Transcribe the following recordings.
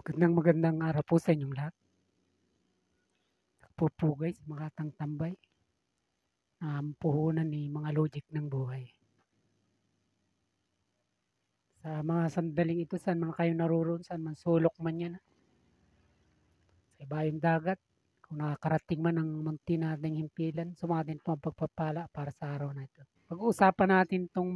Magandang araw po sa inyong lahat. Pupugay sa mga tambay, puhunan ni mga logic ng buhay. Sa mga sandaling ito, saan man kayo naroon, saan man sulok man yan, sa ibayong dagat, kung nakakarating man ang munti nating himpilan, sumatin po ang pagpapala para sa araw na ito. Pag-uusapan natin itong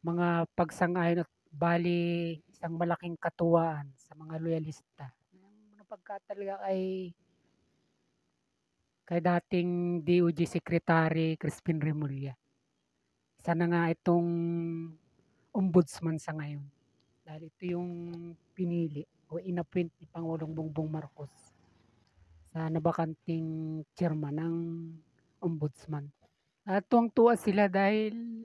mga pagsang-ayon at bali isang malaking katuwaan sa mga loyalista. Ang pagkatalaga kay dating DOJ Secretary Crispin Remulla. Isa na nga itong ombudsman sa ngayon. Dahil ito yung pinili o inappoint ni Pangulong Bongbong Marcos sa nabakanting chairman ng ombudsman. At tuwang-tuwa sila dahil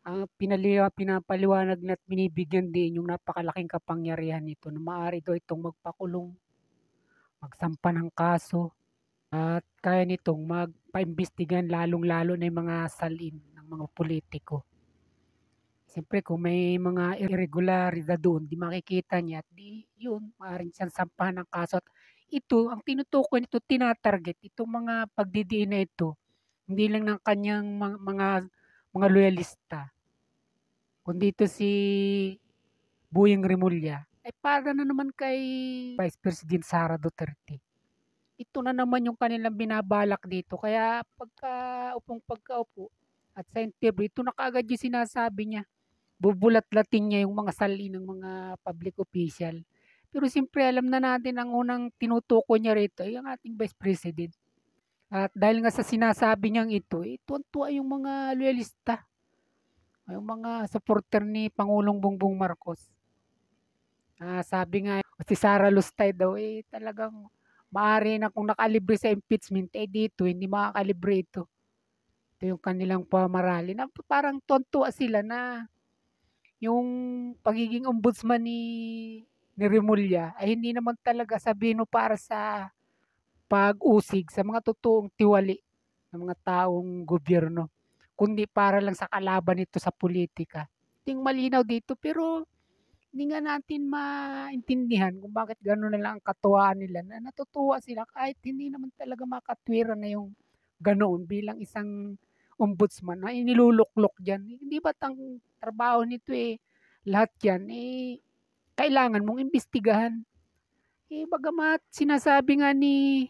ang pinapaliwanag na at binibigyan din yung napakalaking kapangyarihan nito na maaari daw itong magpakulong, magsampa ng kaso, at kaya nitong magpaimbestigan lalong-lalo na yung mga salin ng mga politiko. Siyempre kung may mga irregularidad doon, di makikita niya at di yun, maaaring siyang sampahan ng kaso. At ito, ang tinutukoy nito, tinatarget, itong mga pagdidiin na ito, hindi lang ng kanyang mga loyalista, kundi ito si Boyeng Remulla, ay para na naman kay Vice President Sara Duterte. Ito na naman yung kanilang binabalak dito. Kaya pagkaupo at sa interview, ito na kaagad yung sinasabi niya. Bubulat-latin niya yung mga sali ng mga public official. Pero siyempre alam na natin ang unang tinutukoy niya rito ay ang ating Vice President. At dahil nga sa sinasabi niyang ito, tuwan-tuwa yung mga loyalista, yung mga supporter ni Pangulong Bongbong Marcos. Sabi nga, si Sara Lustay daw, talagang maaari na kung nakalibre sa impeachment, dito hindi makakalibre ito. Ito yung kanilang pamarali na parang tuwan-tuwa sila na yung pagiging ombudsman ni Remulla ay hindi naman talaga sabihin mo para sa pag-usig sa mga totoong tiwali ng mga taong gobyerno, kundi para lang sa kalaban nito sa politika. Ito yung malinaw dito pero hindi nga natin maintindihan kung bakit gano'n na lang ang katuwaan nila na natutuwa sila kahit hindi naman talaga makatwiran na yung ganoon bilang isang ombudsman na iniluluklok dyan. Hindi ba't ang trabaho nito lahat yan kailangan mong imbestigahan. Bagamat sinasabi nga ni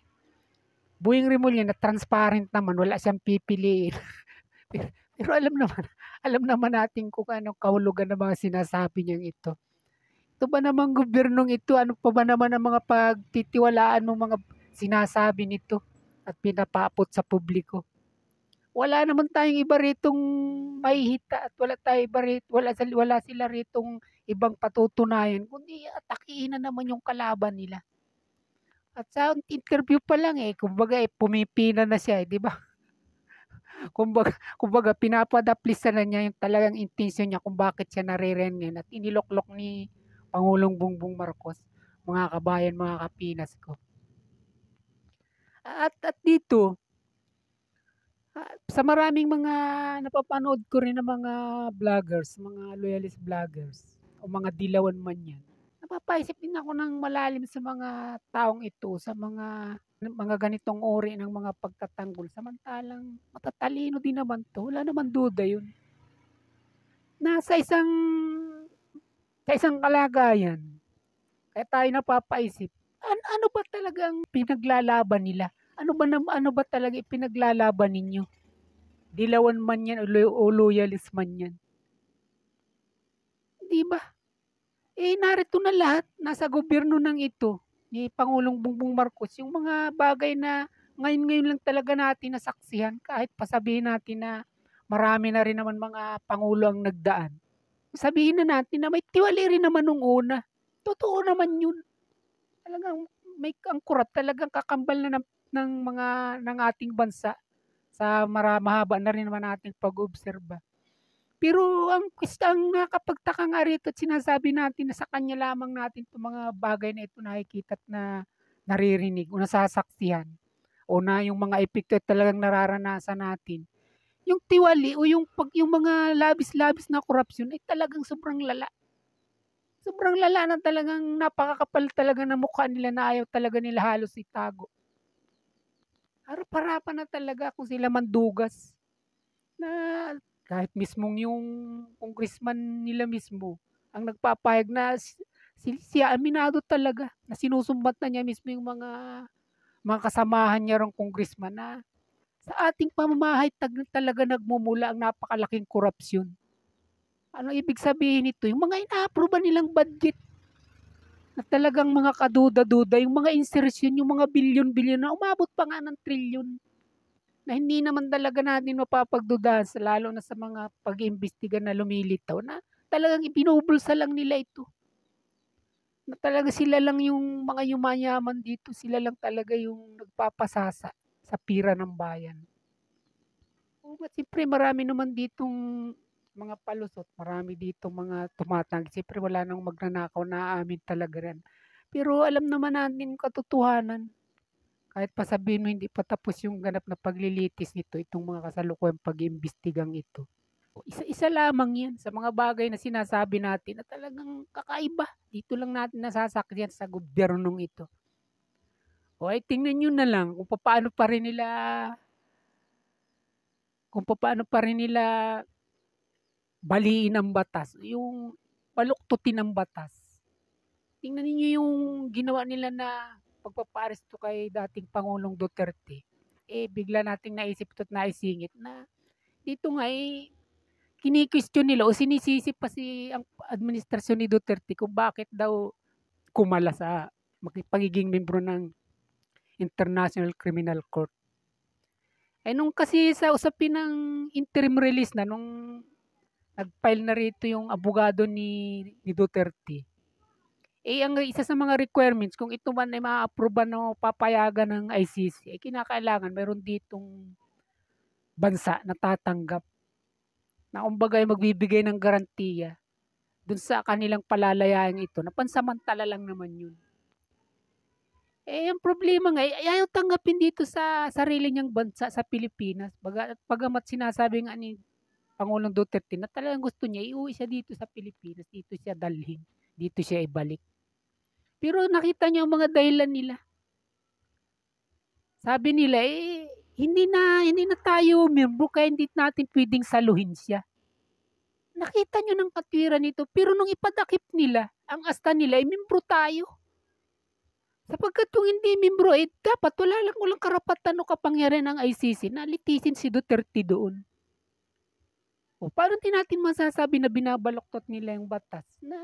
Boyeng Remulla na transparent naman, wala siyang pipiliin. pero alam naman natin kung anong kahulugan ng mga sinasabi niyang ito. Ito ba namang gobyernong ito, ano pa ba naman ang mga pagtitiwalaan ng mga sinasabi nito at pinapaabot sa publiko? Wala naman tayong iba ritong mahihita at wala sila ritong ibang patutunayan kundi atakihin na naman yung kalaban nila. At sa interview pa lang kumbaga pumipina na siya, di ba? kumbaga pinapadaplis na niya yung talagang intensyon niya kung bakit siya nare-resign at iniloklok ni Pangulong Bongbong Marcos. Mga kabayan, mga kapinas ko. At dito, sa maraming mga napapanood ko rin ng mga vloggers, mga loyalist vloggers, o mga dilawan man yan, napapaisip din ako ng malalim sa mga taong ito, sa mga ganitong uri ng mga pagtatanggol. Samantalang matatalino din naman to, wala naman duda yun. Nasa isang kalagayan, kaya tayo napapaisip, ano ba talagang pinaglalaban nila? Ano ba talaga ipinaglalaban ninyo? Dilawan man yan o loyalist man yan. Di ba? Narito na lahat, nasa gobyerno ng ito, ni Pangulong Bongbong Marcos, yung mga bagay na ngayon lang talaga natin nasaksihan, kahit pasabihin natin na marami na rin naman mga Pangulo ang nagdaan. Sabihin na natin na may tiwali rin naman nung una. Totoo naman yun. Talagang may angkurat, talagang kakambal na ng ating bansa sa mahaba na rin naman nating pag-obserba. Pero ang nakakapagtaka nga rito at sinasabi natin na sa kanya lamang natin itong mga bagay na ito nakikita at na naririnig o nasasaksihan o na yung mga epekto talagang nararanasan natin. Yung tiwali o yung mga labis-labis na korapsyon ay talagang sobrang lala. Sobrang lala na talagang napakakapal talaga ng mukha nila na ayaw talaga nila halos itago. Harap-harapan na talaga kung sila mandugas na kahit mismong yung congressman nila mismo ang nagpapahayag na siya aminado talaga na sinusumbat na niya mismo yung mga kasamahan niya rong congressman na sa ating pamamahay talaga nagmumula ang napakalaking korapsyon. Ano ibig sabihin nito? Yung mga ina-approve nilang budget na talagang mga kaduda-duda, yung mga insertion, yung mga bilyon-bilyon na umabot pa nga ng trilyon na hindi naman talaga natin mapapagdudahan lalo na sa mga pag-iimbestiga na lumilitaw na talagang ibinubulsa lang nila ito. Na talaga sila lang yung mga yumayaman dito, sila lang talaga yung nagpapasasa sa pira ng bayan. At siyempre marami naman ditong mga palusot, marami ditong mga tumatanggi. Siyempre wala nang magnanakaw, naaamin talaga rin. Pero alam naman natin katotohanan. Kahit pa sabihin mo hindi pa tapos yung ganap na paglilitis nito, itong mga kasalukuyang pag-iimbestigang ito. Isa-isa lamang yan sa mga bagay na sinasabi natin na talagang kakaiba. Dito lang natin nasasakyan sa gobyernong ito. O ay tingnan nyo na lang kung paano pa rin nila baliin ang batas, yung baluktutin ang batas. Tingnan niyo yung ginawa nila na pagpapaaresto kay dating Pangulong Duterte. Bigla nating naisip at naisingit na dito nga kini-question nila o sinisisi pa ang administrasyon ni Duterte kung bakit daw kumala sa pagiging membro ng International Criminal Court. Nung kasi sa usapin ng interim release na nung nag-file na rito yung abogado ni Duterte. Ang isa sa mga requirements kung ito man ay ma-approve o papayagan ng ICC, kinakailangan meron ditong bansa na tatanggap na kumbaga ay magbibigay ng garantiya dun sa kanilang palalayain ito na pansamantala lang naman yun. Ang problema nga, ayaw tanggapin dito sa sarili niyang bansa sa Pilipinas. Bagamat sinasabi nga ni Pangulong Duterte na talagang gusto niya, iuwi siya dito sa Pilipinas, dito siya dalhin, dito siya ibalik. Pero nakita niyo ang mga dahilan nila. Sabi nila, hindi na tayo miyembro kaya hindi natin pwedeng saluhin siya. Nakita niyo ng katwiran nito, pero nung ipadakip nila, ang asta nila ay miyembro tayo. Sapagkat yung hindi miyembro, dapat walang karapatan o kapangyarihan ng ICC na litisin si Duterte doon. Paano din natin masasabi na binabaluktot nila yung batas na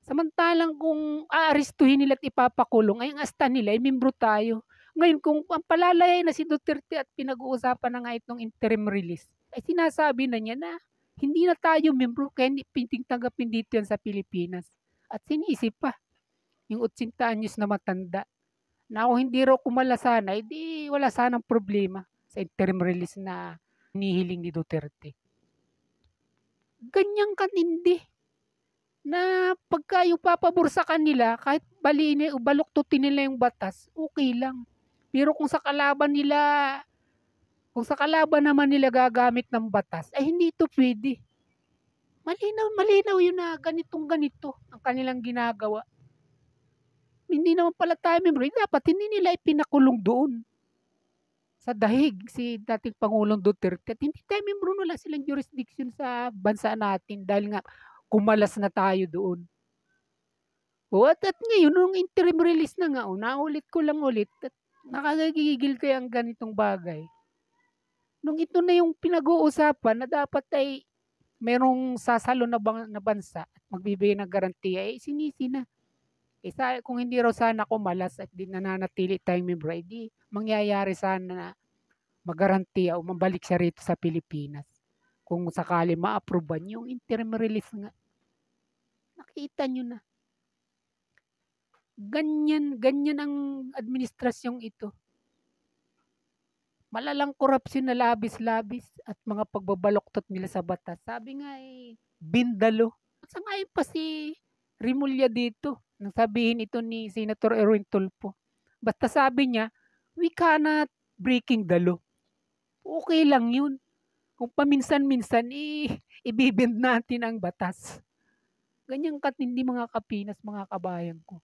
samantalang kung aarestuhin nila at ipapakulong, ay ang asta nila ay miyembro tayo. Ngayon kung ang palalaya na si Duterte at pinag-uusapan na nga itong interim release, ay sinasabi na niya na hindi na tayo miyembro kaya hindi pwedeng tanggapin dito yan sa Pilipinas. At sinisip pa yung 80 anyos na matanda na kung hindi raw kumala sana, edi wala sanang problema sa interim release na hinihiling ni Duterte. Ganyang katindi na pagka yung papabor sa kanila, kahit baliin o baluktutin nila yung batas, okay lang. Pero kung sa kalaban naman nila gagamit ng batas, ay hindi ito pwede. Malinaw yun na ganito ang kanilang ginagawa. Hindi naman pala tayo member, dapat hindi nila ipinakulong doon sa dahig si dating Pangulong Duterte. At hindi tayo member, wala silang jurisdiction sa bansa natin dahil nga kumalas na tayo doon. At ngayon, nung interim release na nga, naulit ko lang ulit, at nakagigil kaya ang ganitong bagay. Nung ito na yung pinag-uusapan na dapat ay merong sasalo na bansa at magbibigay ng garantiya, sinisi na. Kung hindi raw sana kumalas at di nananatili tayong member, di mangyayari sana na magarantiya o mabalik siya rito sa Pilipinas. Kung sakali ma-approvean yung interim release nga. Nakita nyo na. Ganyan ang administrasyong ito. Malalang korupsyon na labis-labis at mga pagbabaloktot nila sa batas. Sabi nga bindalo. Sa ngayon pa si Rimulya dito, nang sabihin ito ni Senator Erwin Tulfo. Basta sabi niya, we cannot breaking the law. Okay lang yun. Kung paminsan-minsan, ibe natin ang batas. Ganyan katindi mga kapinas, mga kabayan ko.